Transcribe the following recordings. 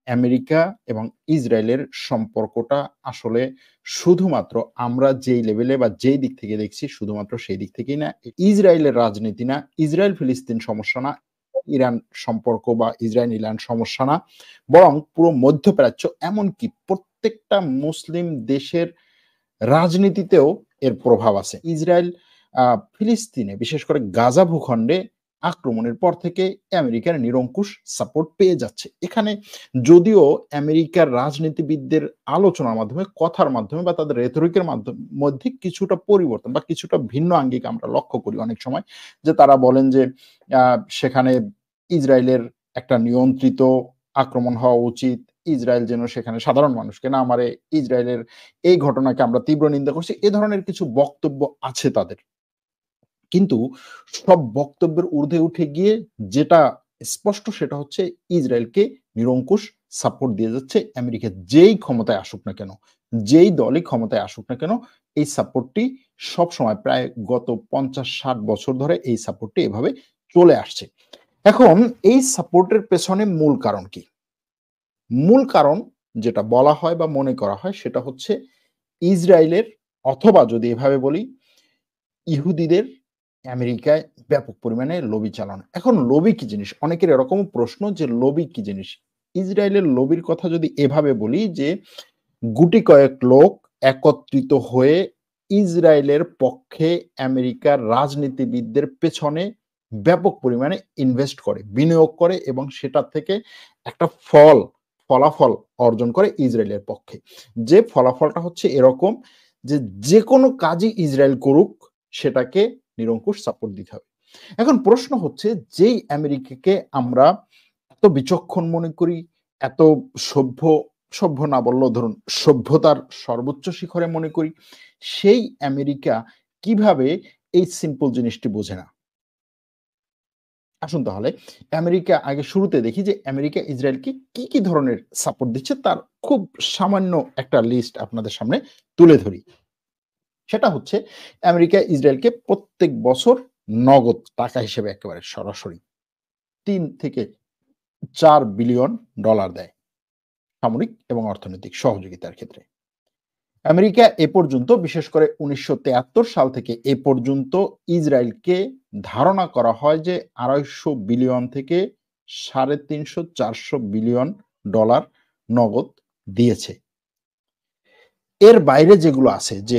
America এবং ইসরায়েলের সম্পর্কটা আসলে শুধুমাত্র আমরা যেই লেভেলে বা যেই দিক থেকে দেখছি শুধুমাত্র সেই দিক থেকেই না। ইসরায়েলের রাজনীতি না, ইসরায়েল-ফিলিস্তিন সমস্যা না, ইরান সম্পর্ক বা ইসরায়েল-ইরান সমস্যা না। বরং পুরো মধ্যপ্রাচ্য এমনকি প্রত্যেকটা মুসলিম দেশের রাজনীতিতেও এর প্রভাব আছে। ইসরায়েল ফিলিস্তিনে বিশেষ করে গাজা ভূখণ্ডে আক্রমণের পর থেকে আমেরিকার নিরঙ্কুশ সাপোর্ট পেয়ে যাচ্ছে। এখানে যদিও আমেরিকার রাজনীতিবিদদের আলোচনার মাধ্যমে, কথার মাধ্যমে বা তাদের রেটরিকের মধ্যে কিছুটা পরিবর্তন বা কিছুটা ভিন্ন আঙ্গিক আমরা লক্ষ্য করি অনেক সময়। যে তারা বলেন যে সেখানে ইসরায়েলের একটা নিয়ন্ত্রিত আক্রমণ হওয়া উচিত। ইসরায়েল যেন সেখানে সাধারণ মানুষকে না মারে। ইসরায়েলের এই ঘটনাকে আমরা তীব্র নিন্দা করছি। এ ধরনের কিছু বক্তব্য আছে তাদের। কিন্তু সব বক্তব্যের ঊর্ধ্বে উঠে গিয়ে যেটা স্পষ্ট সেটা হচ্ছে ইসরায়েলকে নিরঙ্কুশ সাপোর্ট দিয়ে যাচ্ছে আমেরিকা। যেই ক্ষমতায় আসুক না কেন, যেই দলই ক্ষমতায় আসুক না কেন, এই সাপোর্টটি সবসময় প্রায় গত ৫০-৬০ বছর ধরে এই সাপোর্টটি এভাবে চলে আসছে। এখন এই সাপোর্টের পেছনে মূল কারণ কি? মূল কারণ যেটা বলা হয় বা মনে করা হয় সেটা হচ্ছে ইসরায়েলের, অথবা যদি এভাবে বলি, ইহুদিদের আমেরিকায় ব্যাপক পরিমাণে লবি চালানো। এখন লবি কি জিনিস? অনেকের এরকমও প্রশ্ন যে লবি কি জিনিস? ইসরায়েলের লবির কথা যদি এভাবে বলি যে গুটি কয়েক লোক একত্রিত হয়ে ইসরায়েলের পক্ষে আমেরিকার রাজনীতিবিদদের পেছনে ব্যাপক পরিমাণে ইনভেস্ট করে, বিনিয়োগ করে এবং সেটার থেকে একটা ফলাফল অর্জন করে ইসরায়েলের পক্ষে। যে ফলাফলটা হচ্ছে এরকম যে, যেকোনো কাজই ইসরায়েল করুক সেটাকে নিরঙ্কুশ সাপোর্ট দিতে হবে। এখন প্রশ্ন হচ্ছে, যেই আমেরিকাকে আমরা এত বিচক্ষণ মনে করি, এত সভ্য না বললেও ধরুন সভ্যতার সর্বোচ্চ শিখরে মনে করি, সেই আমেরিকা কিভাবে এই সিম্পল জিনিসটি বোঝে না? আসুন তাহলে আমেরিকা আগে শুরুতে দেখি যে আমেরিকা ইসরায়েলকে কি ধরনের সাপোর্ট দিচ্ছে তার খুব সামান্য একটা লিস্ট আপনাদের সামনে তুলে ধরি। সেটা হচ্ছে আমেরিকা ইসরায়েলকে প্রত্যেক বছর নগদ টাকা হিসেবে একেবারে সরাসরি ৩ থেকে ৪ বিলিয়ন ডলার দেয় সামরিক এবং অর্থনৈতিক সহযোগিতার ক্ষেত্রে। আমেরিকা এ পর্যন্ত বিশেষ করে ১৯৭৩ সাল থেকে এ পর্যন্ত ইসরায়েলকে ধারণা করা হয় যে ২৫০ বিলিয়ন থেকে ৩৫০-৪০০ বিলিয়ন ডলার নগদ দিয়েছে। এর বাইরে যেগুলো আছে যে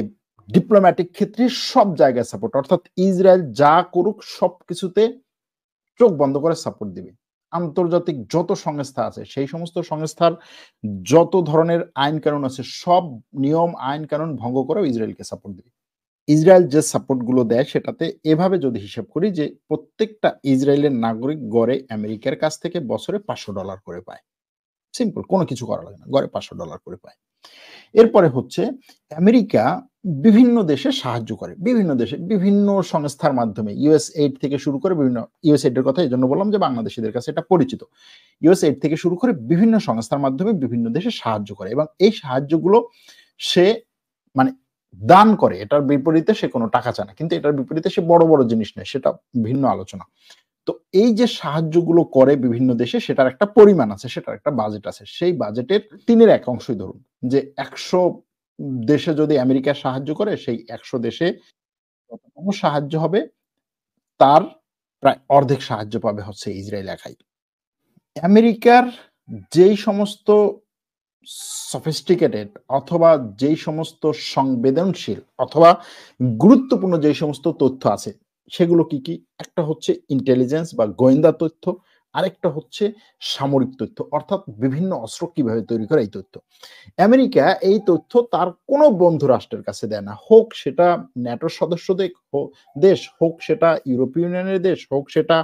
ডিপ্লোম্যাটিক ক্ষেত্রে সব জায়গায় সাপোর্ট, অর্থাৎ ইসরায়েল যা করুক সবকিছুতে চোখ বন্ধ করে সাপোর্ট দিবে। আন্তর্জাতিক যত সংস্থা আছে সেই সমস্ত সংস্থার যত ধরনের আইন কানুন আছে সব নিয়ম আইন কানুন ভঙ্গ করেও ইসরায়েলকে সাপোর্ট দিবে। ইসরায়েল যে সাপোর্ট গুলো দেয় সেটাতে এভাবে যদি হিসাব করি যে প্রত্যেকটা ইসরায়েলের নাগরিক গড়ে আমেরিকার কাছ থেকে বছরে $৫০০ করে পায়। সিম্পল, কোনো কিছু করা লাগে না। গড়ে $৫০০ করে পায়। এরপরে হচ্ছে আমেরিকা বিভিন্ন দেশে সাহায্য করে। বিভিন্ন দেশে বিভিন্ন সংস্থার মাধ্যমে USAID থেকে শুরু করে বিভিন্ন, USAID এর কথা এজন্য বললাম যে বাংলাদেশীদের কাছে এটা পরিচিত। USAID থেকে শুরু করে বিভিন্ন সংস্থার মাধ্যমে বিভিন্ন দেশে সাহায্য করে এবং এই সাহায্যগুলো সে মানে দান করে। এটার বিপরীতে সে কোনো টাকা চায় না। কিন্তু এটার বিপরীতে সে বড় জিনিস নেয়। সেটা ভিন্ন আলোচনা। তো এই যে সাহায্যগুলো করে বিভিন্ন দেশে সেটার একটা পরিমাণ আছে, সেটার একটা বাজেট আছে। সেই বাজেটের ৩ এক অংশই ধরুন যে ১০০ দেশে যদি আমেরিকা সাহায্য করে সেই ১০০ দেশে যতটুকু সাহায্য হবে তার প্রায় অর্ধেক সাহায্য পাবে হচ্ছে ইসরায়েল একাই। আমেরিকার যেই সমস্ত সফিস্টিকেটেড অথবা যেই সমস্ত সংবেদনশীল অথবা গুরুত্বপূর্ণ যেই সমস্ত তথ্য আছে সেগুলো কি? একটা হচ্ছে ইন্টেলিজেন্স বা গোয়েন্দা তথ্য, আরেকটা হচ্ছে সামরিক তথ্য, অর্থাৎ বিভিন্ন অস্ত্র কিভাবে তৈরি করে এই তথ্য। আমেরিকা এই তথ্য তার কোনো বন্ধু রাষ্ট্রের কাছে দেয় না। হোক সেটা ন্যাটোর সদস্য দেশ, হোক সেটা ইউরোপীয় ইউনিয়নের দেশ, হোক সেটা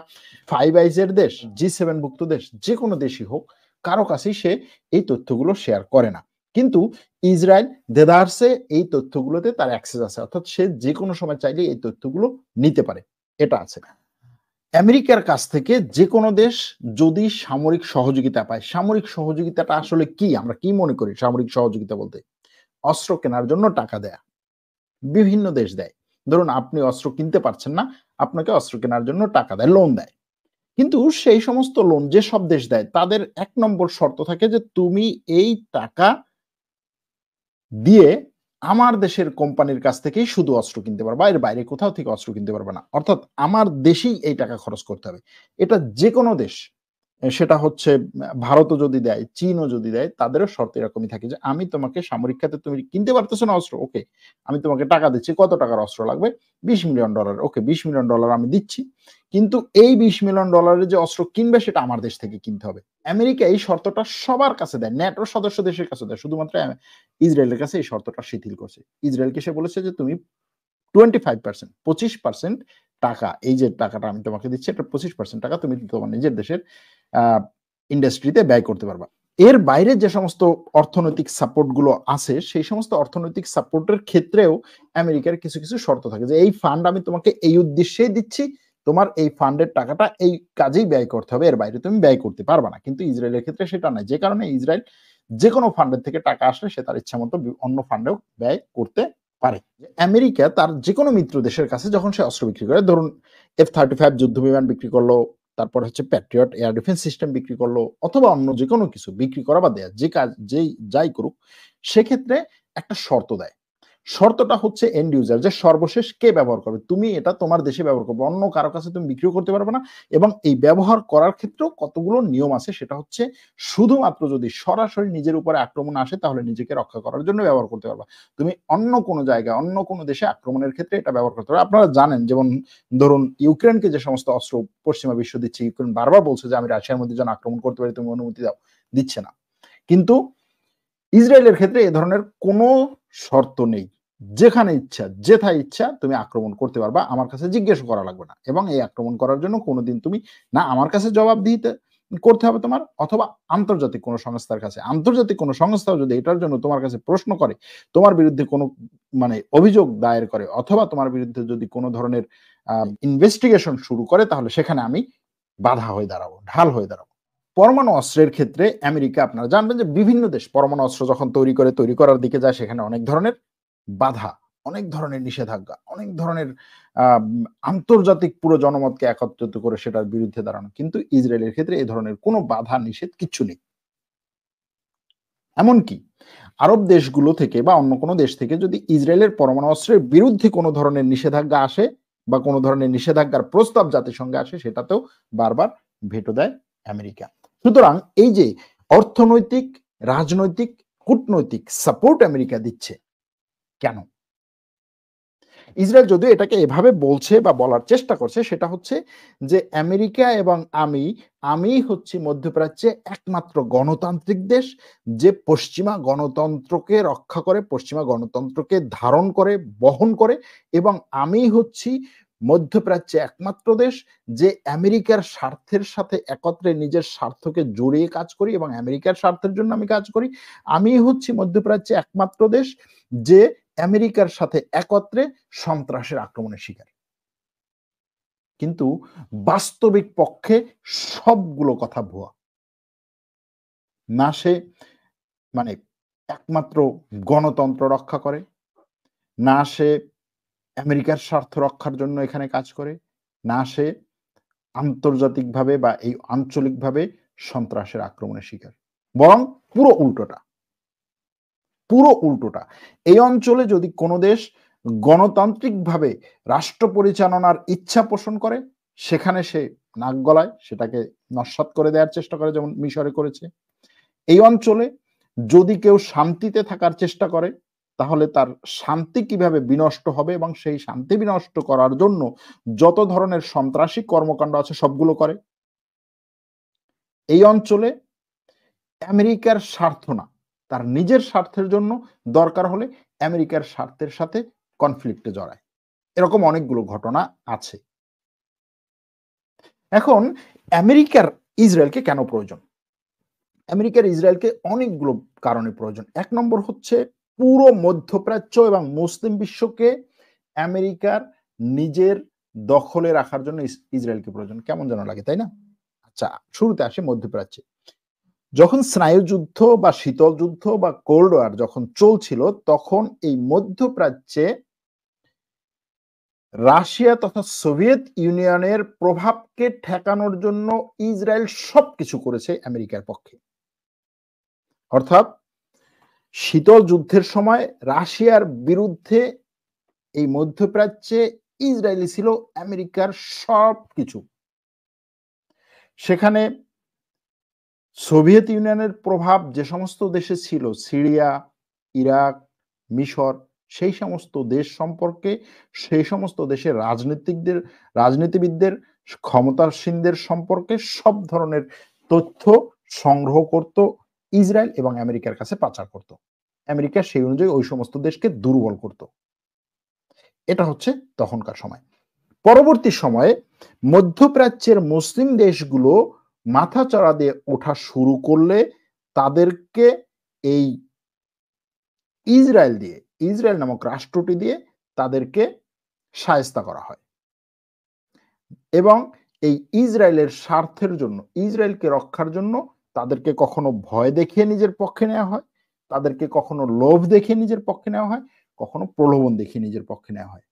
ফাইভ আইজ এর দেশ, G7 ভুক্ত দেশ, যেকোনো দেশই হোক, কারো কাছেই সে এই তথ্যগুলো শেয়ার করে না। কিন্তু ইসরায়েল দেদারসে এই তথ্যগুলোতে তার অ্যাক্সেস আছে। অর্থাৎ সে যেকোনো সময় চাইলে এই তথ্যগুলো নিতে পারে। এটা আছে। আমেরিকার কাছ থেকে যেকোনো দেশ যদি সামরিক সহযোগিতা পায়, সামরিক সহযোগিতাটা আসলে কি? আমরা কি মনে করি সামরিক সহযোগিতা বলতে? অস্ত্র কেনার জন্য টাকা দেয়া। বিভিন্ন দেশ দেয়। ধরুন আপনি অস্ত্র কিনতে পারছেন না, আপনাকে অস্ত্র কেনার জন্য টাকা দেয়, লোন দেয়। কিন্তু সেই সমস্ত লোন যেসব দেশ দেয় তাদের ১ নম্বর শর্ত থাকে যে তুমি এই টাকা দিয়ে আমার দেশের কোম্পানির কাছ থেকেই শুধু অস্ত্র কিনতে পারবা। এর বাইরে কোথাও থেকে অস্ত্র কিনতে পারবা না। অর্থাৎ আমার দেশেই এই টাকা খরচ করতে হবে। এটা যেকোনো দেশ। সেটা হচ্ছে ভারতও যদি দেয়, চীনও যদি দেয়, তাদেরও শর্ত এরকমই থাকে যে আমি তোমাকে সামরিক খাতে তুমি কিনতে পারতেছো না অস্ত্র? ওকে। আমি তোমাকে টাকা দিচ্ছি। কত টাকার অস্ত্র লাগবে? $20 মিলিয়ন। ওকে, $20 মিলিয়ন আমি দিচ্ছি। কিন্তু এই $20 মিলিয়ন যে অস্ত্র কিনবে সেটা আমার দেশ থেকে কিনতে হবে। আমেরিকা এই শর্তটা সবার কাছে দেয়। ন্যাটোর সদস্য দেশের কাছে দেয়। শুধুমাত্র ইসরায়েলের কাছে এই শর্তটা শিথিল করছে। ইসরায়েলকে সে বলেছে যে তুমি 25% 25% টাকা, এই যে টাকাটা আমি তোমাকে দিচ্ছি এটা 25% টাকা তুমি তোমার নিজের দেশের আ ইন্ডাস্ট্রিতে ব্যয় করতে পারবা। এর বাইরে যে সমস্ত অর্থনৈতিক সাপোর্ট গুলো আছে, সেই সমস্ত অর্থনৈতিক সাপোর্টের ক্ষেত্রেও আমেরিকার কিছু, কিছু শর্ত থাকে যে এই ফান্ড আমি তোমাকে এই উদ্দেশ্যেই দিচ্ছি। তোমার এই ফান্ডের টাকাটা এই কাজেই ব্যয় করতে হবে। এর বাইরে তুমি ব্যয় করতে পারবা না। কিন্তু ইসরায়েলের ক্ষেত্রে সেটা নাই। যে কারণে ইসরায়েল যেকোনো ফান্ডের থেকে টাকা আসলে সে তার ইচ্ছামত অন্য ফান্ডেও ব্যয় করতে পারে। আমেরিকা তার যেকোনো মিত্র দেশের কাছে যখন সে অস্ত্র বিক্রি করে, ধরুন F-35 যুদ্ধবিমান বিক্রি করলো, তারপর হচ্ছে প্যাট্রিয়ট এয়ার ডিফেন্স সিস্টেম বিক্রি করলো, অথবা অন্য যেকোনো কিছু বিক্রি করা বা দেয়া, যে কাজ যাই করুক, সেক্ষেত্রে একটা শর্ত দেয়। শর্তটা হচ্ছে এন্ড ইউজার, যে সর্বশেষ কে ব্যবহার করবে। তুমি এটা তোমার দেশে ব্যবহার করবে। অন্য কারো কাছে তুমি বিক্রিও করতে পারবে না। এবং এই ব্যবহার করার ক্ষেত্রেও কতগুলো নিয়ম আছে। সেটা হচ্ছে শুধুমাত্র যদি সরাসরি নিজের উপরে আক্রমণ আসে তাহলে নিজেকে রক্ষা করার জন্য ব্যবহার করতে পারবা। তুমি অন্য কোনো জায়গায়, অন্য কোনো দেশে আক্রমণের ক্ষেত্রে এটা ব্যবহার করতে পারবে। আপনারা জানেন, যেমন ধরুন ইউক্রেনকে যে সমস্ত অস্ত্র পশ্চিমা বিশ্ব দিচ্ছে, ইউক্রেন বারবার বলছে যে আমি রাশিয়ার মধ্যে যেন আক্রমণ করতে পারি, তুমি অনুমতি দাও, দিচ্ছে না। কিন্তু ইসরায়েলের ক্ষেত্রে এ ধরনের কোনো শর্ত নেই। যেখানে ইচ্ছা, যেথায় ইচ্ছা তুমি আক্রমণ করতে পারবা। আমার কাছে জিজ্ঞেস করা লাগবে না। এবং এই আক্রমণ করার জন্য কোনোদিন তুমি না আমার কাছে জবাবদিহিতা করতে হবে তোমার, অথবা আন্তর্জাতিক কোনো সংস্থার কাছে। আন্তর্জাতিক কোনো সংস্থাও যদি এটার জন্য তোমার কাছে প্রশ্ন করে, তোমার বিরুদ্ধে কোনো অভিযোগ দায়ের করে, অথবা তোমার বিরুদ্ধে যদি কোনো ধরনের ইনভেস্টিগেশন শুরু করে, তাহলে সেখানে আমি বাধা হয়ে দাঁড়াবো, ঢাল হয়ে দাঁড়াবো। পরমাণু অস্ত্রের ক্ষেত্রে আমেরিকা, আপনারা জানবেন যে বিভিন্ন দেশ পরমাণু অস্ত্র যখন তৈরি করার দিকে যায়, সেখানে অনেক ধরনের বাধা, অনেক ধরনের নিষেধাজ্ঞা, অনেক ধরনের আন্তর্জাতিক পুরো জনমতকে একত্রিত করে সেটার বিরুদ্ধে দাঁড়ানো। কিন্তু ইসরায়েলের ক্ষেত্রে এ ধরনের কোনো বাধা নিষেধ কিচ্ছু নেই। এমনকি আরব দেশগুলো থেকে বা অন্য কোনো দেশ থেকে যদি ইসরায়েলের পরমাণু অস্ত্রের বিরুদ্ধে কোনো ধরনের নিষেধাজ্ঞা আসে বা কোনো ধরনের নিষেধাজ্ঞার প্রস্তাব জাতিসংঘে আসে, সেটাতেও বারবার ভেটো দেয় আমেরিকা। সুতরাং এই যে অর্থনৈতিক, রাজনৈতিক, কূটনৈতিক সাপোর্ট আমেরিকা দিচ্ছে, কেন? ইসরায়েল যদিও এটাকে এভাবে বলছে বা বলার চেষ্টা করছে, সেটা হচ্ছে যে আমেরিকা এবং আমি হচ্ছি মধ্যপ্রাচ্যে একমাত্র গণতান্ত্রিক দেশ যে পশ্চিমা গণতন্ত্রকে রক্ষা করে, পশ্চিমা গণতন্ত্রকে ধারণ করে, বহন করে, এবং আমি হচ্ছি মধ্যপ্রাচ্যে একমাত্র দেশ যে আমেরিকার স্বার্থের সাথে একত্রে নিজের স্বার্থকে জড়িয়ে কাজ করি এবং আমেরিকার স্বার্থের জন্য আমি কাজ করি। আমি হচ্ছি মধ্যপ্রাচ্যে একমাত্র দেশ যে আমেরিকার সাথে একত্রে সন্ত্রাসের আক্রমণের শিকার। কিন্তু বাস্তবিক পক্ষে সবগুলো কথা ভুয়া। না সে মানে একমাত্র গণতন্ত্র রক্ষা করে, না সে আমেরিকার স্বার্থ রক্ষার জন্য এখানে কাজ করে, না সে আন্তর্জাতিকভাবে বা এই আঞ্চলিকভাবে সন্ত্রাসের আক্রমণের শিকার। বরং পুরো উল্টোটা। পুরো উল্টোটা। এই অঞ্চলে যদি কোনো দেশ গণতান্ত্রিকভাবে রাষ্ট্র পরিচালনার ইচ্ছা পোষণ করে, সেখানে সে নাক গলায়, সেটাকে নস্যাৎ করে দেওয়ার চেষ্টা করে, যেমন মিশরে করেছে। এই অঞ্চলে যদি কেউ শান্তিতে থাকার চেষ্টা করে, তাহলে তার শান্তি কিভাবে বিনষ্ট হবে এবং সেই শান্তি বিনষ্ট করার জন্য যত ধরনের সন্ত্রাসী কর্মকাণ্ড আছে সবগুলো করে। এই অঞ্চলে আমেরিকার স্বার্থ না, তার নিজের স্বার্থের জন্য দরকার হলে আমেরিকার স্বার্থের সাথে কনফ্লিক্টে জড়ায়। এরকম অনেকগুলো ঘটনা আছে। এখন আমেরিকার ইসরায়েলকে কেন প্রয়োজন? আমেরিকার ইসরায়েলকে অনেকগুলো কারণে প্রয়োজন। ১ নম্বর হচ্ছে পুরো মধ্যপ্রাচ্য এবং মুসলিম বিশ্বকে আমেরিকার নিজের দখলে রাখার জন্য ইসরায়েলকে প্রয়োজন। কেমন যেন লাগে, তাই না? আচ্ছা, শুরুতে আসি মধ্যপ্রাচ্যে। যখন স্নায়ুযুদ্ধ বা শীতল যুদ্ধ বা কোল্ড ওয়ার যখন চলছিল, তখন এই মধ্যপ্রাচ্যে রাশিয়া তথা সোভিয়েত ইউনিয়নের প্রভাবকে ঠেকানোর জন্য ইসরায়েল সবকিছু করেছে আমেরিকার পক্ষে। অর্থাৎ শীতল যুদ্ধের সময় রাশিয়ার বিরুদ্ধে এই মধ্যপ্রাচ্যে ইসরায়েলই ছিল আমেরিকার সবকিছু। সেখানে সোভিয়েত ইউনিয়নের প্রভাব যে সমস্ত দেশে ছিল, সিরিয়া, ইরাক, মিশর, সেই সমস্ত দেশ সম্পর্কে, সেই সমস্ত দেশের রাজনীতিবিদদের, ক্ষমতাসীনদের সম্পর্কে সব ধরনের তথ্য সংগ্রহ করত ইসরায়েল এবং আমেরিকার কাছে পাচার করত। আমেরিকা সেই অনুযায়ী ওই সমস্ত দেশকে দুর্বল করত। এটা হচ্ছে তখনকার সময়। পরবর্তী সময়ে মধ্যপ্রাচ্যের মুসলিম দেশগুলো মাথাচাড়া দিয়ে ওঠা শুরু করলে তাদেরকে এই ইসরায়েল নামক রাষ্ট্রটি দিয়ে তাদেরকে শায়েস্তা করা হয় এবং এই ইসরায়েলের স্বার্থের জন্য, ইসরায়েলকে রক্ষার জন্য তাদেরকে কখনো ভয় দেখিয়ে নিজের পক্ষে নেওয়া হয়, তাদেরকে কখনো লোভ দেখিয়ে নিজের পক্ষে নেওয়া হয়, কখনো প্রলোভন দেখিয়ে নিজের পক্ষে নেওয়া হয়।